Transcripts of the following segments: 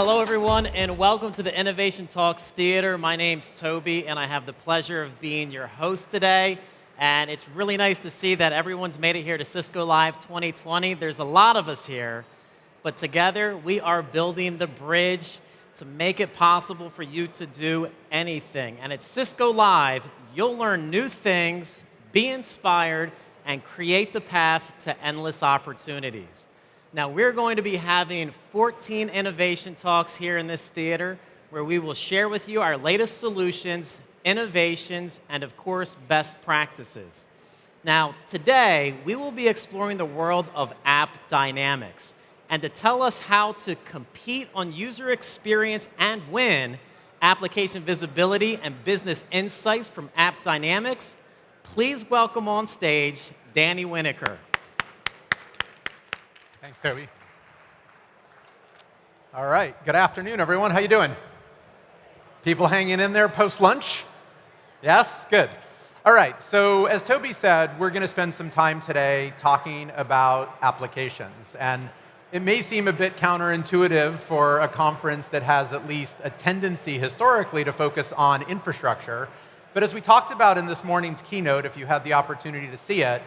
Hello, everyone, and welcome to the Innovation Talks Theater. My name's Toby, and I have the pleasure of being your host today. And it's really nice to see that everyone's made it here to Cisco Live 2020. There's a lot of us here, but together we are building the bridge to make it possible for you to do anything. And at Cisco Live, you'll learn new things, be inspired, and create the path to endless opportunities. Now, we're going to be having 14 innovation talks here in this theater where we will share with you our latest solutions, innovations, and of course, best practices. Now, today, we will be exploring the world of AppDynamics. And to tell us how to compete on user experience and win application visibility and business insights from AppDynamics, please welcome on stage Danny Winokur. Thanks, Toby. All right, good afternoon, everyone. How you doing? People hanging in there post-lunch? Yes? Good. All right, so as Toby said, we're going to spend some time today talking about applications. And it may seem a bit counterintuitive for a conference that has at least a tendency historically to focus on infrastructure. But as we talked about in this morning's keynote, if you had the opportunity to see it,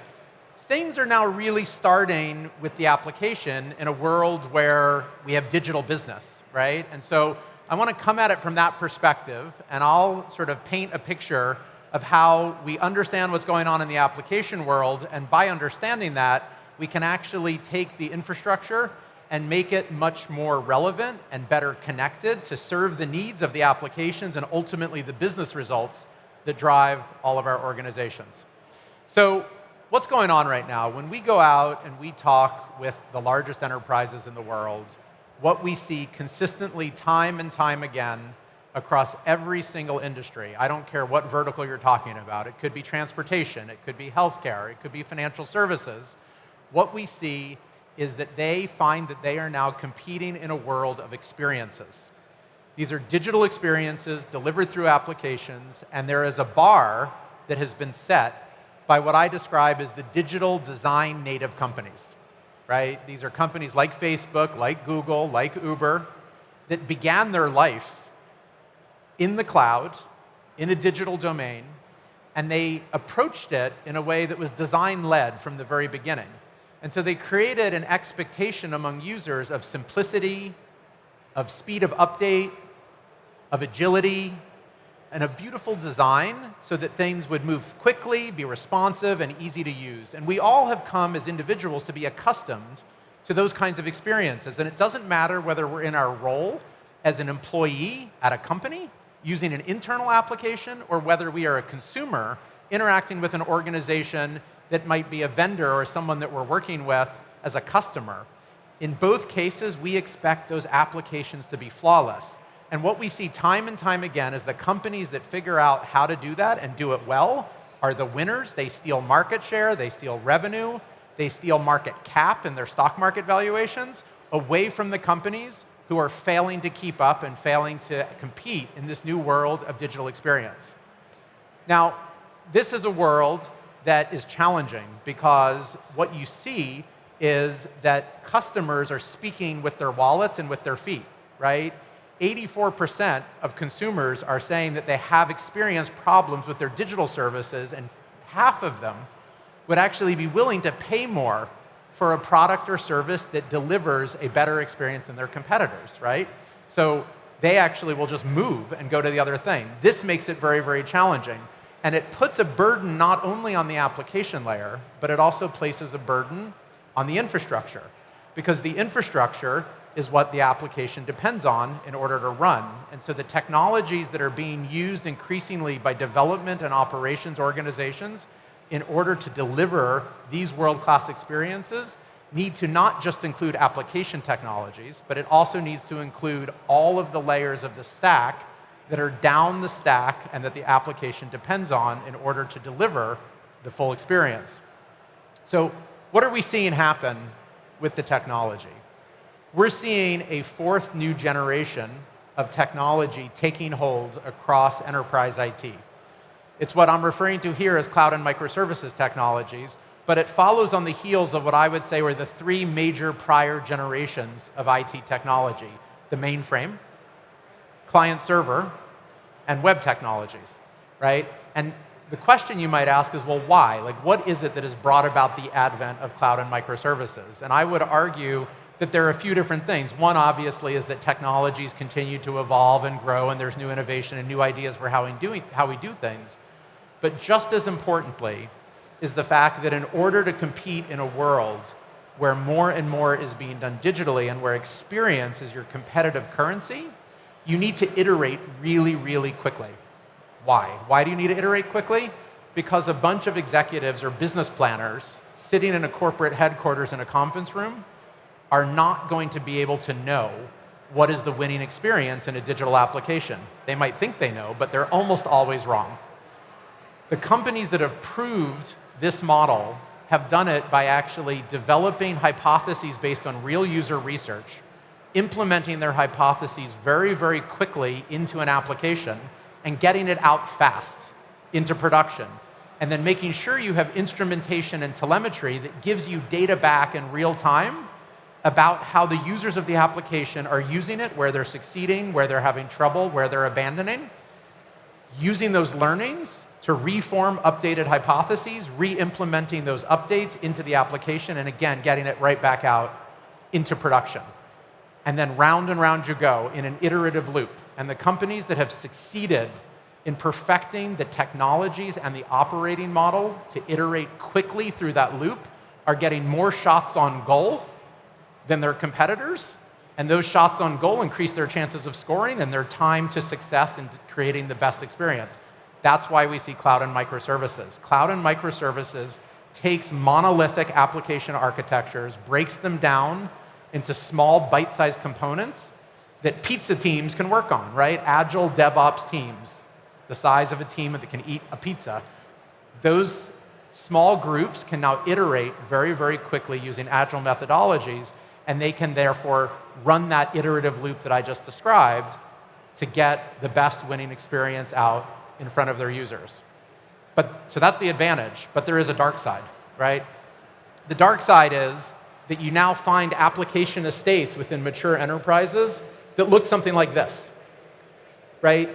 things are now really starting with the application in a world where we have digital business, right? And so I want to come at it from that perspective, and I'll sort of paint a picture of how we understand what's going on in the application world, and by understanding that, we can actually take the infrastructure and make it much more relevant and better connected to serve the needs of the applications and ultimately the business results that drive all of our organizations. So what's going on right now? When we go out and we talk with the largest enterprises in the world, what we see consistently time and time again across every single industry, I don't care what vertical you're talking about, it could be transportation, it could be healthcare, it could be financial services, what we see is that they find that they are now competing in a world of experiences. These are digital experiences delivered through applications, and there is a bar that has been set by what I describe as the digital design native companies, right? These are companies like Facebook, like Google, like Uber, that began their life in the cloud, in a digital domain, and they approached it in a way that was design-led from the very beginning. And so they created an expectation among users of simplicity, of speed of update, of agility, and a beautiful design so that things would move quickly, be responsive, and easy to use. And we all have come as individuals to be accustomed to those kinds of experiences. And it doesn't matter whether we're in our role as an employee at a company using an internal application or whether we are a consumer interacting with an organization that might be a vendor or someone that we're working with as a customer. In both cases, we expect those applications to be flawless. And what we see time and time again is the companies that figure out how to do that and do it well are the winners. They steal market share, they steal revenue, they steal market cap in their stock market valuations away from the companies who are failing to keep up and failing to compete in this new world of digital experience. Now, this is a world that is challenging because what you see is that customers are speaking with their wallets and with their feet, right? 84% of consumers are saying that they have experienced problems with their digital services, and half of them would actually be willing to pay more for a product or service that delivers a better experience than their competitors, right? So they actually will just move and go to the other thing. This makes it very, very challenging. And it puts a burden not only on the application layer, but it also places a burden on the infrastructure, because the infrastructure is what the application depends on in order to run. And so the technologies that are being used increasingly by development and operations organizations in order to deliver these world-class experiences need to not just include application technologies, but it also needs to include all of the layers of the stack that are down the stack and that the application depends on in order to deliver the full experience. So what are we seeing happen with the technology? We're seeing a fourth new generation of technology taking hold across enterprise IT. It's what I'm referring to here as cloud and microservices technologies, but it follows on the heels of what I would say were the three major prior generations of IT technology. the mainframe, client server, and web technologies, right? And the question you might ask is, well, why? Like, what is it that has brought about the advent of cloud and microservices? And I would argue that there are a few different things. One, obviously, is that technologies continue to evolve and grow, and there's new innovation and new ideas for how we do things. But just as importantly is the fact that in order to compete in a world where more and more is being done digitally and where experience is your competitive currency, you need to iterate really, really quickly. Why? Why do you need to iterate quickly? Because a bunch of executives or business planners sitting in a corporate headquarters in a conference room are not going to be able to know what is the winning experience in a digital application. They might think they know, but they're almost always wrong. The companies that have proved this model have done it by actually developing hypotheses based on real user research, implementing their hypotheses very, very quickly into an application, and getting it out fast into production. And then making sure you have instrumentation and telemetry that gives you data back in real time about how the users of the application are using it, where they're succeeding, where they're having trouble, where they're abandoning. Using those learnings to reform updated hypotheses, re-implementing those updates into the application, and again, getting it right back out into production. And then round and round you go in an iterative loop. And the companies that have succeeded in perfecting the technologies and the operating model to iterate quickly through that loop are getting more shots on goal than their competitors. And those shots on goal increase their chances of scoring and their time to success in creating the best experience. That's why we see cloud and microservices. Cloud and microservices takes monolithic application architectures, breaks them down into small bite-sized components that pizza teams can work on, right? Agile DevOps teams, the size of a team that can eat a pizza. Those small groups can now iterate very, very quickly using agile methodologies, and they can therefore run that iterative loop that I just described to get the best winning experience out in front of their users. So that's the advantage, but there is a dark side, right? The dark side is that you now find application estates within mature enterprises that look something like this, right?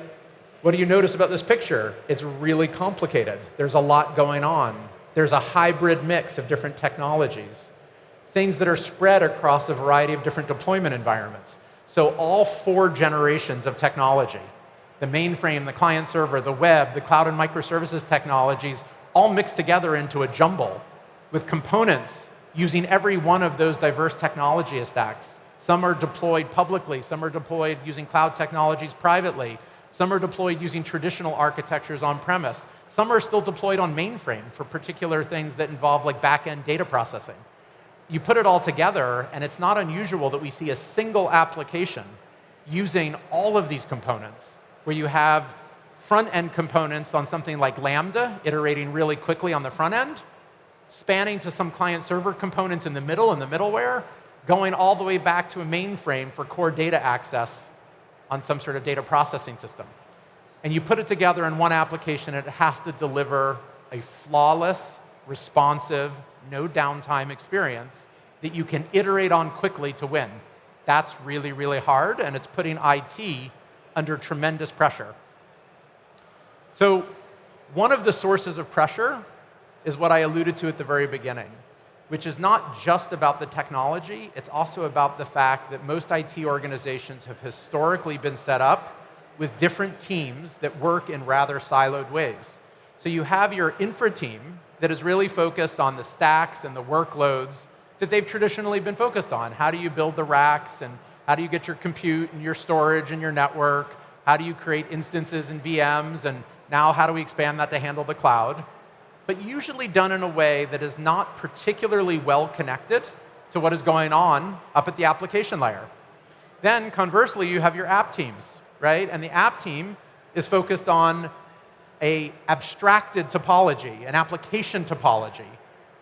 What do you notice about this picture? It's really complicated. There's a lot going on. There's a hybrid mix of different technologies, things that are spread across a variety of different deployment environments. So all 4 generations of technology, the mainframe, the client server, the web, the cloud and microservices technologies, all mixed together into a jumble with components using every one of those diverse technology stacks. Some are deployed publicly, some are deployed using cloud technologies privately, some are deployed using traditional architectures on-premise, some are still deployed on mainframe for particular things that involve like back-end data processing. You put it all together, and it's not unusual that we see a single application using all of these components, where you have front-end components on something like Lambda, iterating really quickly on the front end, spanning to some client-server components in the middle, in the middleware, going all the way back to a mainframe for core data access on some sort of data processing system. And you put it together in one application, and it has to deliver a flawless, responsive, no downtime experience that you can iterate on quickly to win. That's really, really hard, and it's putting IT under tremendous pressure. So one of the sources of pressure is what I alluded to at the very beginning, which is not just about the technology, it's also about the fact that most IT organizations have historically been set up with different teams that work in rather siloed ways. So you have your infra team that is really focused on the stacks and the workloads that they've traditionally been focused on. How do you build the racks, and how do you get your compute and your storage and your network? How do you create instances and VMs, and now how do we expand that to handle the cloud? But usually done in a way that is not particularly well connected to what is going on up at the application layer. Then conversely, you have your app teams, right? And the app team is focused on an abstracted topology, an application topology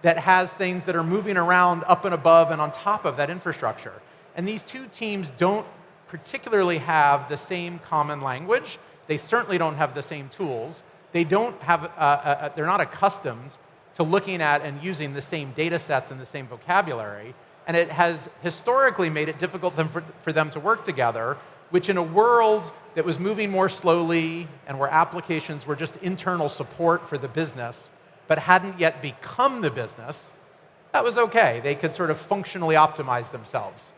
that has things that are moving around up and above and on top of that infrastructure. And these two teams don't particularly have the same common language. They certainly don't have the same tools. They don't have, they're not accustomed to looking at and using the same data sets and the same vocabulary. And it has historically made it difficult for them to work together, which in a world that was moving more slowly and where applications were just internal support for the business, but hadn't yet become the business, that was okay. They could sort of functionally optimize themselves.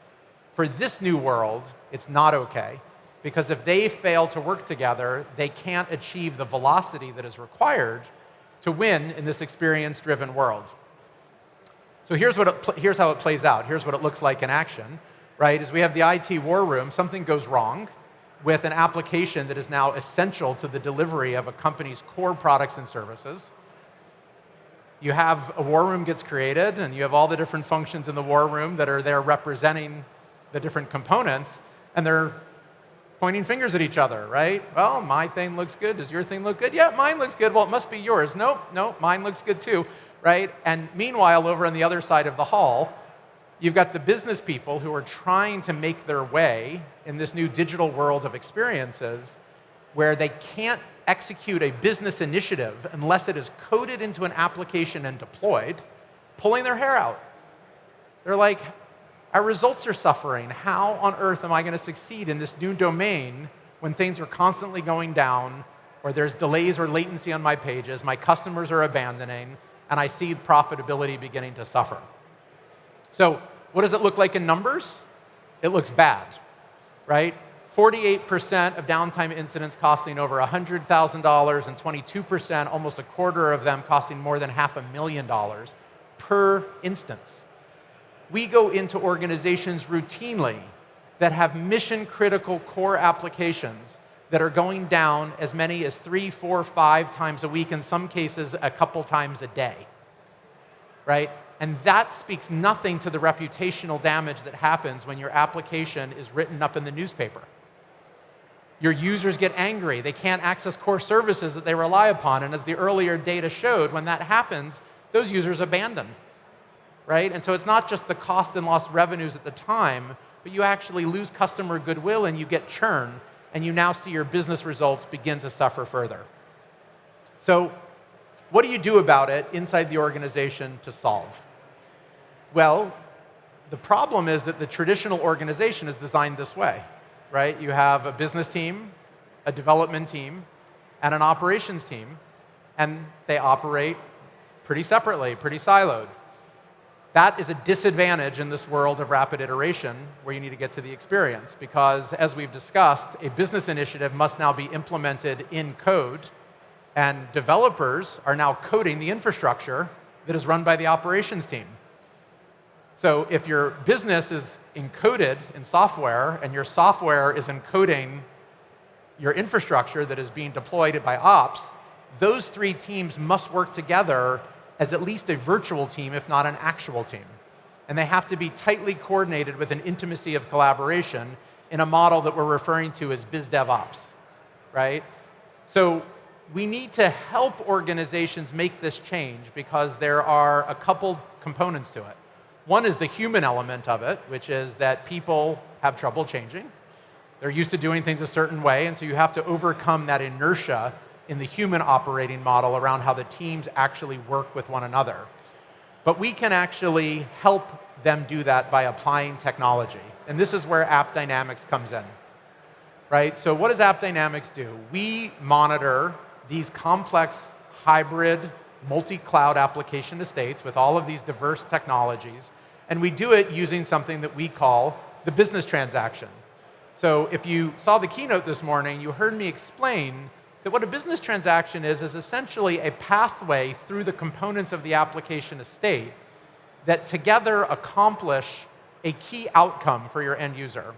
For this new world, it's not okay, because if they fail to work together, they can't achieve the velocity that is required to win in this experience-driven world. So here's how it plays out. Here's what it looks like in action, right? As we have the IT war room, something goes wrong with an application that is now essential to the delivery of a company's core products and services. You have a war room gets created, and you have all the different functions in the war room that are there representing the different components, and they're pointing fingers at each other, right? Well, my thing looks good. Does your thing look good? Yeah, mine looks good. Well, it must be yours. Nope, mine looks good too, right? And meanwhile, over on the other side of the hall, you've got the business people who are trying to make their way in this new digital world of experiences where they can't execute a business initiative unless it is coded into an application and deployed, pulling their hair out. They're like, our results are suffering. How on earth am I going to succeed in this new domain when things are constantly going down, or there's delays or latency on my pages, my customers are abandoning, and I see profitability beginning to suffer? So what does it look like in numbers? It looks bad, right? 48% of downtime incidents costing over $100,000, and 22%, almost a quarter of them, costing more than $500,000 per instance. We go into organizations routinely that have mission-critical core applications that are going down as many as 3, 4, 5 times a week, in some cases a couple times a day, right? And that speaks nothing to the reputational damage that happens when your application is written up in the newspaper. Your users get angry. They can't access core services that they rely upon. And as the earlier data showed, when that happens, those users abandon, right? And so it's not just the cost and lost revenues at the time, but you actually lose customer goodwill and you get churn, and you now see your business results begin to suffer further. So what do you do about it inside the organization to solve? Well, the problem is that the traditional organization is designed this way, right? You have a business team, a development team, and an operations team, and they operate pretty separately, pretty siloed. That is a disadvantage in this world of rapid iteration where you need to get to the experience, because as we've discussed, a business initiative must now be implemented in code, and developers are now coding the infrastructure that is run by the operations team. So if your business is encoded in software and your software is encoding your infrastructure that is being deployed by ops, those three teams must work together as at least a virtual team, if not an actual team. And they have to be tightly coordinated with an intimacy of collaboration in a model that we're referring to as BizDevOps, right? So we need to help organizations make this change because there are a couple components to it. One is the human element of it, which is that people have trouble changing. They're used to doing things a certain way, and so you have to overcome that inertia in the human operating model around how the teams actually work with one another. But we can actually help them do that by applying technology. And this is where AppDynamics comes in, right? So what does AppDynamics do? We monitor these complex hybrid multi-cloud application estates with all of these diverse technologies, and we do it using something that we call the business transaction. So if you saw the keynote this morning, you heard me explain that what a business transaction is essentially a pathway through the components of the application estate that together accomplish a key outcome for your end user.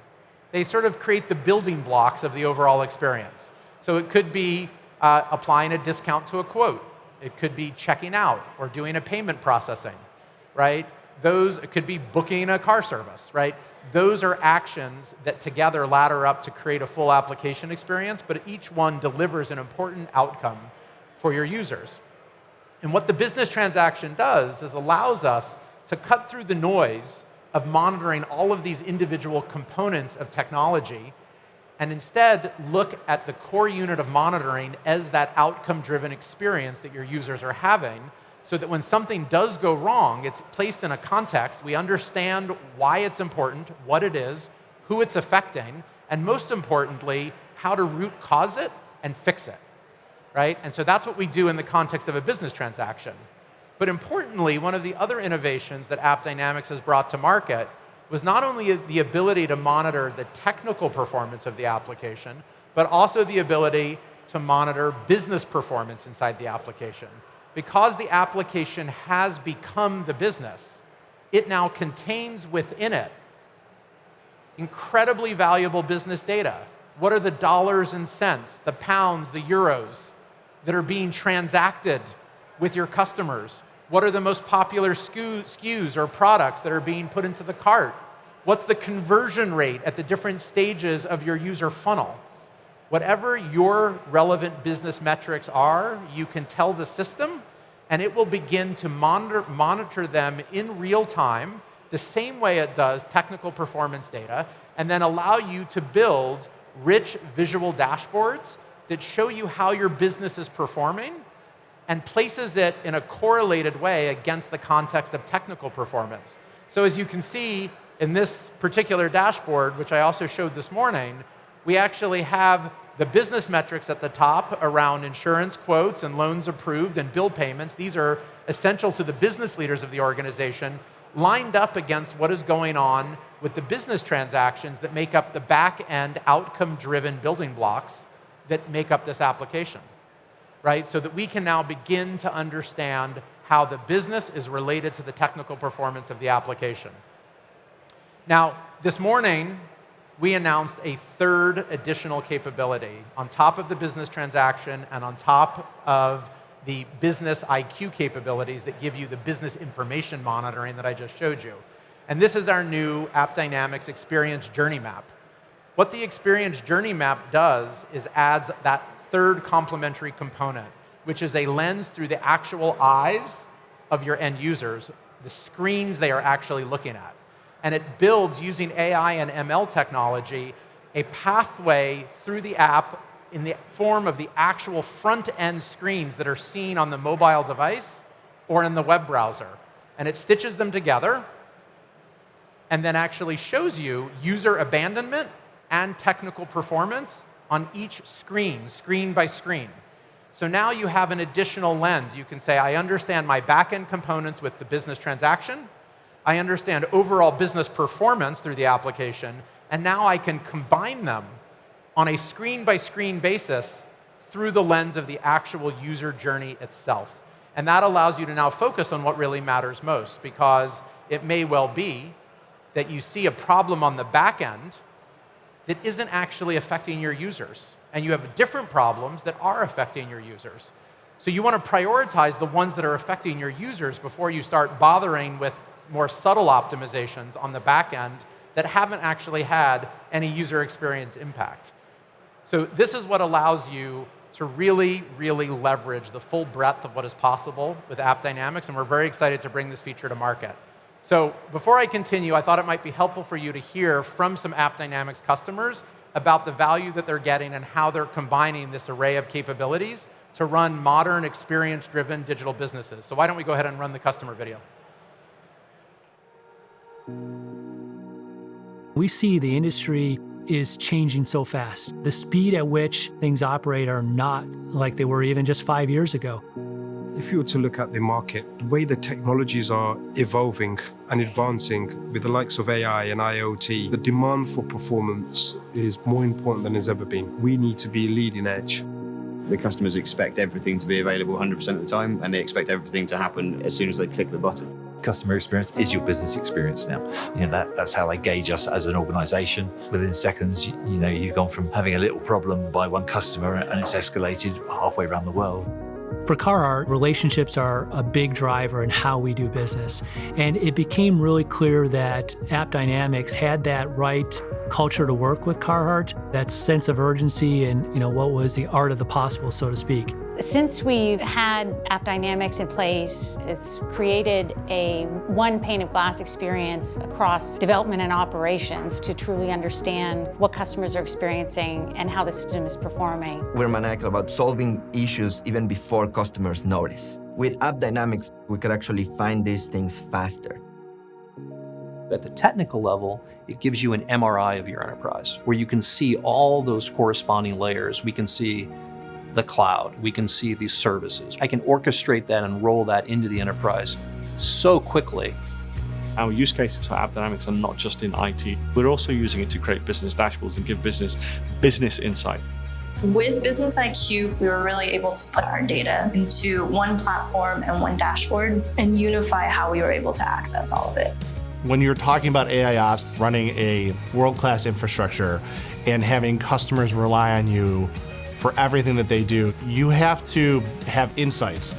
They sort of create the building blocks of the overall experience. So it could be applying a discount to a quote. It could be checking out or doing a payment processing, right? It could be booking a car service, right? Those are actions that together ladder up to create a full application experience, but each one delivers an important outcome for your users. And what the business transaction does is allows us to cut through the noise of monitoring all of these individual components of technology and instead look at the core unit of monitoring as that outcome-driven experience that your users are having, so that when something does go wrong, it's placed in a context, we understand why it's important, what it is, who it's affecting, and most importantly, how to root cause it and fix it, right? And so that's what we do in the context of a business transaction. But importantly, one of the other innovations that AppDynamics has brought to market was not only the ability to monitor the technical performance of the application, but also the ability to monitor business performance inside the application. Because the application has become the business, it now contains within it incredibly valuable business data. What are the dollars and cents, the pounds, the euros that are being transacted with your customers? What are the most popular SKUs or products that are being put into the cart? What's the conversion rate at the different stages of your user funnel? Whatever your relevant business metrics are, you can tell the system, and it will begin to monitor them in real time, the same way it does technical performance data, and then allow you to build rich visual dashboards that show you how your business is performing and places it in a correlated way against the context of technical performance. So as you can see in this particular dashboard, which I also showed this morning, we actually have the business metrics at the top around insurance quotes and loans approved and bill payments. These are essential to the business leaders of the organization, lined up against what is going on with the business transactions that make up the back-end outcome-driven building blocks that make up this application, right? So that we can now begin to understand how the business is related to the technical performance of the application. Now, this morning, we announced a third additional capability on top of the business transaction and on top of the business IQ capabilities that give you the business information monitoring that I just showed you. And this is our new AppDynamics Experience Journey Map. What the Experience Journey Map does is adds that third complementary component, which is a lens through the actual eyes of your end users, the screens they are actually looking at. And it builds, using AI and ML technology, a pathway through the app in the form of the actual front-end screens that are seen on the mobile device or in the web browser. And it stitches them together and then actually shows you user abandonment and technical performance on each screen, screen by screen. So now you have an additional lens. You can say, I understand my back-end components with the business transaction. I understand overall business performance through the application, and now I can combine them on a screen-by-screen basis through the lens of the actual user journey itself. And that allows you to now focus on what really matters most, because it may well be that you see a problem on the back end that isn't actually affecting your users, and you have different problems that are affecting your users. So you want to prioritize the ones that are affecting your users before you start bothering with more subtle optimizations on the back end that haven't actually had any user experience impact. So this is what allows you to really, really leverage the full breadth of what is possible with AppDynamics, and we're very excited to bring this feature to market. So before I continue, I thought it might be helpful for you to hear from some AppDynamics customers about the value that they're getting and how they're combining this array of capabilities to run modern, experience-driven digital businesses. So why don't we go ahead and run the customer video. We see the industry is changing so fast. The speed at which things operate are not like they were even just 5 years ago. If you were to look at the market, the way the technologies are evolving and advancing with the likes of AI and IoT, the demand for performance is more important than it's ever been. We need to be leading edge. The customers expect everything to be available 100% of the time, and they expect everything to happen as soon as they click the button. Customer experience is your business experience now. That's how they gauge us as an organization. Within seconds, you've gone from having a little problem by one customer and it's escalated halfway around the world. For Carhartt, relationships are a big driver in how we do business. And it became really clear that AppDynamics had that right culture to work with Carhartt, that sense of urgency and what was the art of the possible, so to speak. Since we've had AppDynamics in place, it's created a one pane of glass experience across development and operations to truly understand what customers are experiencing and how the system is performing. We're maniacal about solving issues even before customers notice. With AppDynamics, We could actually find these things faster. At the technical level, it gives you an MRI of your enterprise, where you can see all those corresponding layers. We can see the cloud, we can see these services. I can orchestrate that and roll that into the enterprise so quickly. Our use cases for AppDynamics are not just in IT. We're also using it to create business dashboards and give business insight. With Business IQ, we were really able to put our data into one platform and one dashboard and unify how we were able to access all of it. When you're talking about AI ops, running a world-class infrastructure and having customers rely on you for everything that they do, you have to have insights.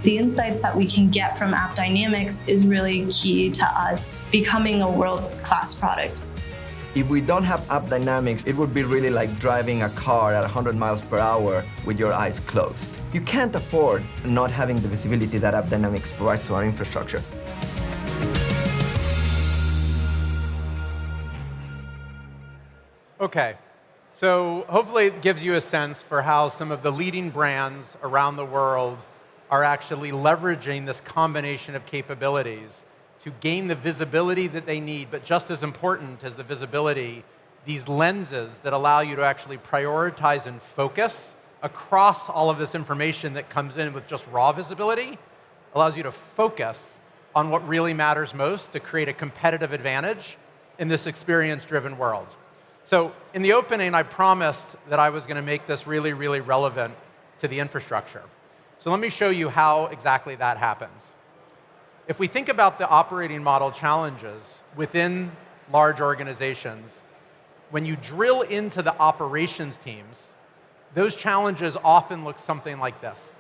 The insights that we can get from AppDynamics is really key to us becoming a world-class product. If we don't have AppDynamics, it would be really like driving a car at 100 miles per hour with your eyes closed. You can't afford not having the visibility that AppDynamics provides to our infrastructure. Okay, so hopefully it gives you a sense for how some of the leading brands around the world are actually leveraging this combination of capabilities to gain the visibility that they need, but just as important as the visibility, these lenses that allow you to actually prioritize and focus across all of this information that comes in with just raw visibility, allows you to focus on what really matters most to create a competitive advantage in this experience-driven world. So in the opening, I promised that I was going to make this really, really relevant to the infrastructure. So let me show you how exactly that happens. If we think about the operating model challenges within large organizations, when you drill into the operations teams, those challenges often look something like this,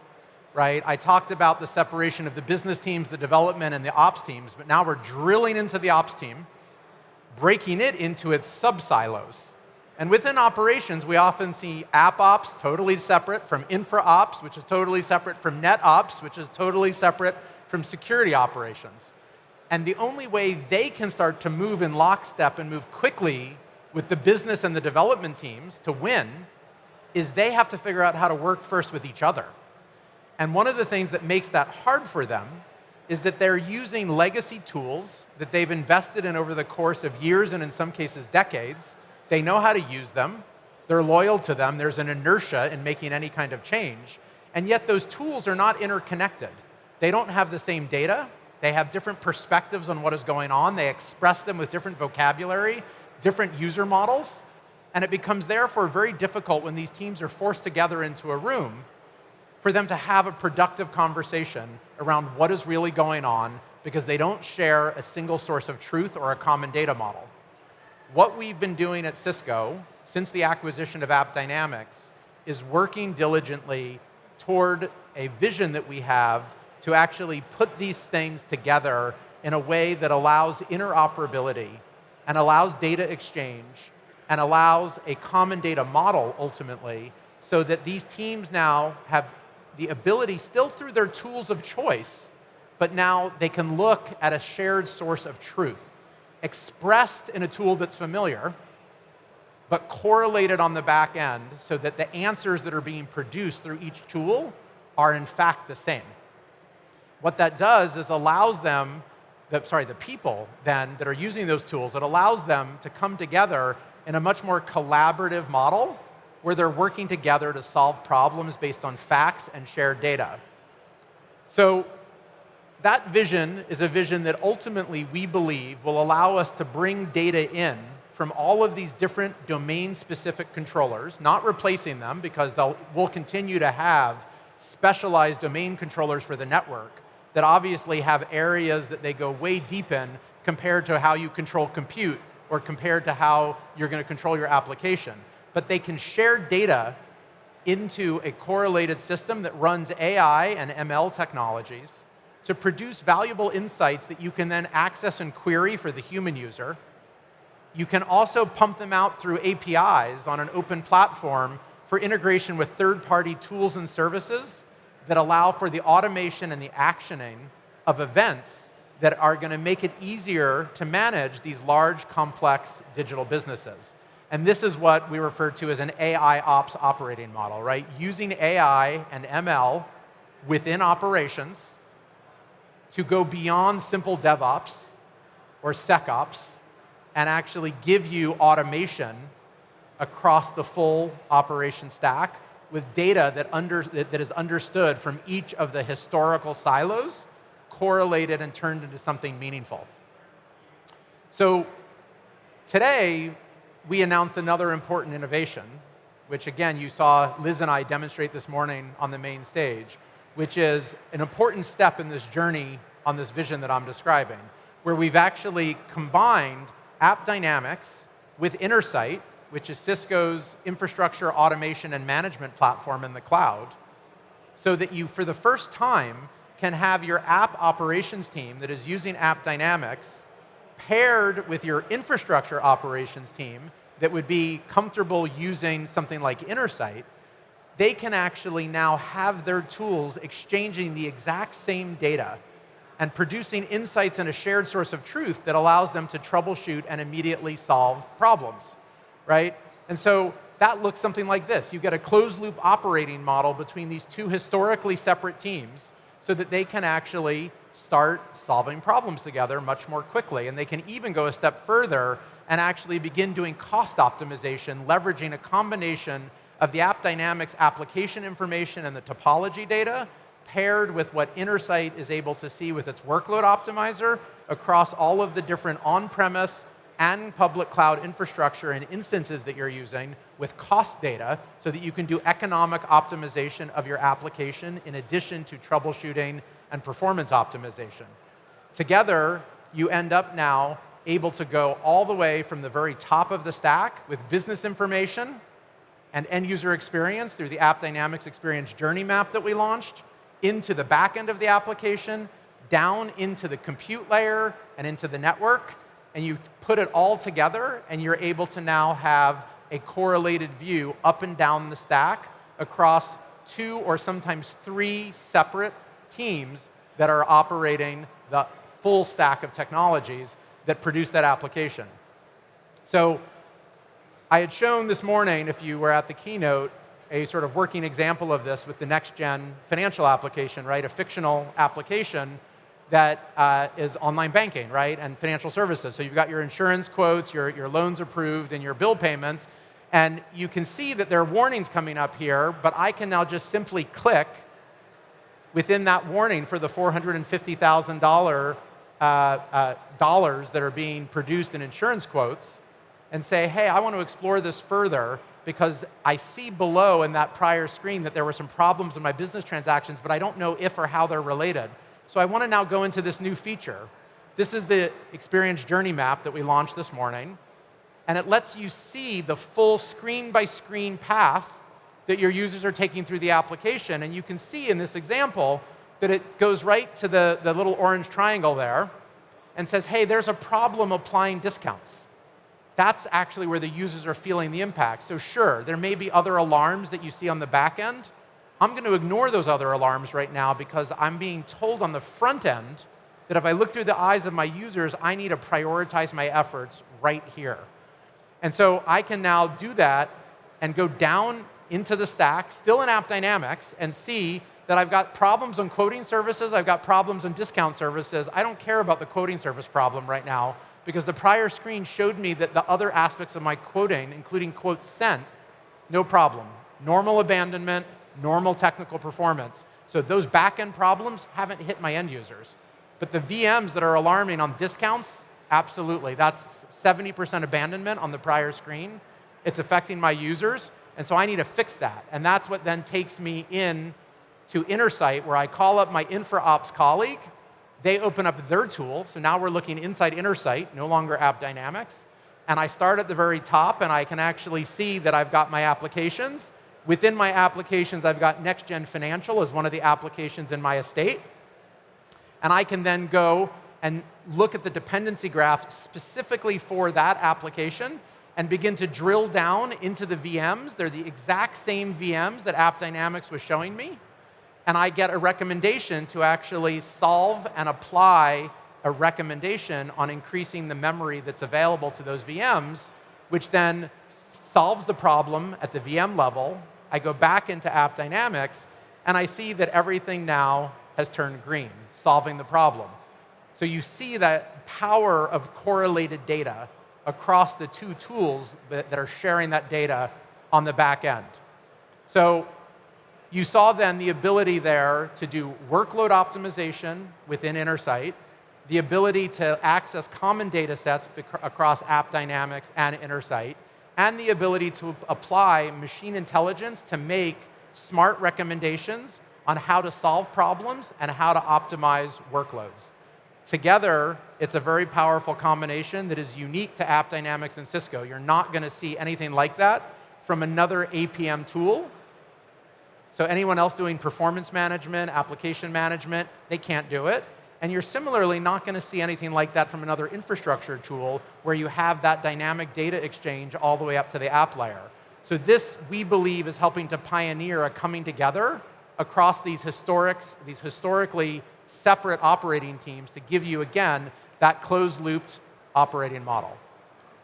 right? I talked about the separation of the business teams, the development, and the ops teams, but now we're drilling into the ops team, breaking it into its sub-silos. And within operations, we often see app ops totally separate from infra ops, which is totally separate from net ops, which is totally separate from security operations. And the only way they can start to move in lockstep and move quickly with the business and the development teams to win is they have to figure out how to work first with each other. And one of the things that makes that hard for them is that they're using legacy tools that they've invested in over the course of years and in some cases decades. They know how to use them. They're loyal to them. There's an inertia in making any kind of change. And yet those tools are not interconnected. They don't have the same data. They have different perspectives on what is going on. They express them with different vocabulary, different user models. And it becomes therefore very difficult when these teams are forced together into a room for them to have a productive conversation around what is really going on because they don't share a single source of truth or a common data model. What we've been doing at Cisco since the acquisition of AppDynamics is working diligently toward a vision that we have to actually put these things together in a way that allows interoperability and allows data exchange and allows a common data model ultimately so that these teams now have the ability, still through their tools of choice, but now they can look at a shared source of truth, expressed in a tool that's familiar, but correlated on the back end so that the answers that are being produced through each tool are in fact the same. What that does is allows them, the people then that are using those tools, it allows them to come together in a much more collaborative model where they're working together to solve problems based on facts and shared data. So that vision is a vision that ultimately we believe will allow us to bring data in from all of these different domain-specific controllers, not replacing them because we'll continue to have specialized domain controllers for the network that obviously have areas that they go way deep in compared to how you control compute or compared to how you're going to control your application. But they can share data into a correlated system that runs AI and ML technologies to produce valuable insights that you can then access and query for the human user. You can also pump them out through APIs on an open platform for integration with third-party tools and services that allow for the automation and the actioning of events that are going to make it easier to manage these large, complex digital businesses. And this is what we refer to as an AI ops operating model, right? Using AI and ML within operations to go beyond simple DevOps or SecOps and actually give you automation across the full operation stack with data that is understood from each of the historical silos, correlated and turned into something meaningful. So today, we announced another important innovation, which again, you saw Liz and I demonstrate this morning on the main stage, which is an important step in this journey on this vision that I'm describing, where we've actually combined AppDynamics with Intersight, which is Cisco's infrastructure automation and management platform in the cloud, so that you, for the first time, can have your app operations team that is using AppDynamics paired with your infrastructure operations team that would be comfortable using something like Intersight. They can actually now have their tools exchanging the exact same data and producing insights in a shared source of truth that allows them to troubleshoot and immediately solve problems, right? And so that looks something like this. You get a closed-loop operating model between these two historically separate teams so that they can actually start solving problems together much more quickly. And they can even go a step further and actually begin doing cost optimization, leveraging a combination of the AppDynamics application information and the topology data paired with what Intersight is able to see with its workload optimizer across all of the different on-premise and public cloud infrastructure and instances that you're using with cost data so that you can do economic optimization of your application in addition to troubleshooting and performance optimization. Together, you end up now able to go all the way from the very top of the stack with business information and end user experience through the AppDynamics Experience Journey Map that we launched, into the back end of the application, down into the compute layer and into the network, and you put it all together, and you're able to now have a correlated view up and down the stack across 2 or sometimes 3 separate teams that are operating the full stack of technologies that produce that application. So I had shown this morning, if you were at the keynote, a sort of working example of this with the next-gen financial application, right? A fictional application that is online banking, right? And financial services. So you've got your insurance quotes, your loans approved, and your bill payments. And you can see that there are warnings coming up here, but I can now just simply click within that warning for the $450,000 dollars that are being produced in insurance quotes and say, hey, I want to explore this further because I see below in that prior screen that there were some problems in my business transactions, but I don't know if or how they're related. So I want to now go into this new feature. This is the Experience Journey Map that we launched this morning, and it lets you see the full screen-by-screen path that your users are taking through the application. And you can see in this example that it goes right to the little orange triangle there and says, hey, there's a problem applying discounts. That's actually where the users are feeling the impact. So sure, there may be other alarms that you see on the back end. I'm going to ignore those other alarms right now because I'm being told on the front end that if I look through the eyes of my users, I need to prioritize my efforts right here. And so I can now do that and go down into the stack, still in AppDynamics, and see that I've got problems on quoting services, I've got problems on discount services. I don't care about the quoting service problem right now because the prior screen showed me that the other aspects of my quoting, including quotes sent, no problem. Normal abandonment, normal technical performance. So those back-end problems haven't hit my end users. But the VMs that are alarming on discounts, absolutely. That's 70% abandonment on the prior screen. It's affecting my users, and so I need to fix that. And that's what then takes me in to Intersight, where I call up my InfraOps colleague. They open up their tool, so now we're looking inside Intersight, no longer AppDynamics. And I start at the very top, and I can actually see that I've got my applications. Within my applications, I've got Next-Gen Financial as one of the applications in my estate. And I can then go and look at the dependency graph specifically for that application and begin to drill down into the VMs. They're the exact same VMs that AppDynamics was showing me. And I get a recommendation to actually solve and apply a recommendation on increasing the memory that's available to those VMs, which then solves the problem at the VM level. I go back into AppDynamics, and I see that everything now has turned green, solving the problem. So you see that power of correlated data across the two tools that are sharing that data on the back end. So you saw then the ability there to do workload optimization within Intersight, the ability to access common data sets across AppDynamics and Intersight, and the ability to apply machine intelligence to make smart recommendations on how to solve problems and how to optimize workloads. Together, it's a very powerful combination that is unique to AppDynamics and Cisco. You're not going to see anything like that from another APM tool. So anyone else doing performance management, application management, they can't do it. And you're similarly not going to see anything like that from another infrastructure tool where you have that dynamic data exchange all the way up to the app layer. So this, we believe, is helping to pioneer a coming together across these historically separate operating teams to give you, again, that closed-looped operating model.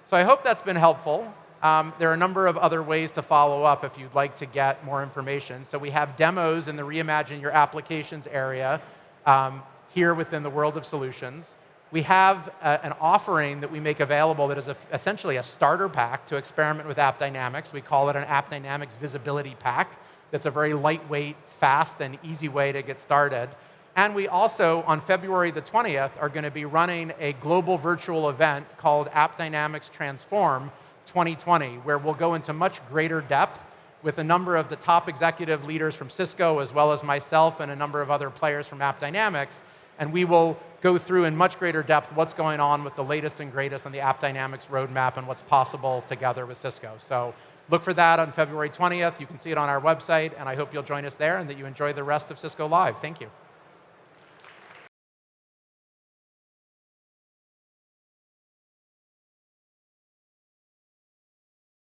So I hope that's been helpful. There are a number of other ways to follow up if you'd like to get more information. So we have demos in the Reimagine Your Applications area here within the World of Solutions. We have an offering that we make available that is essentially a starter pack to experiment with AppDynamics. We call it an AppDynamics Visibility Pack. That's a very lightweight, fast, and easy way to get started. And we also, on February the 20th, are going to be running a global virtual event called AppDynamics Transform 2020, where we'll go into much greater depth with a number of the top executive leaders from Cisco, as well as myself and a number of other players from AppDynamics. And we will go through in much greater depth what's going on with the latest and greatest on the AppDynamics roadmap and what's possible together with Cisco. So look for that on February 20th. You can see it on our website, and I hope you'll join us there and that you enjoy the rest of Cisco Live. Thank you.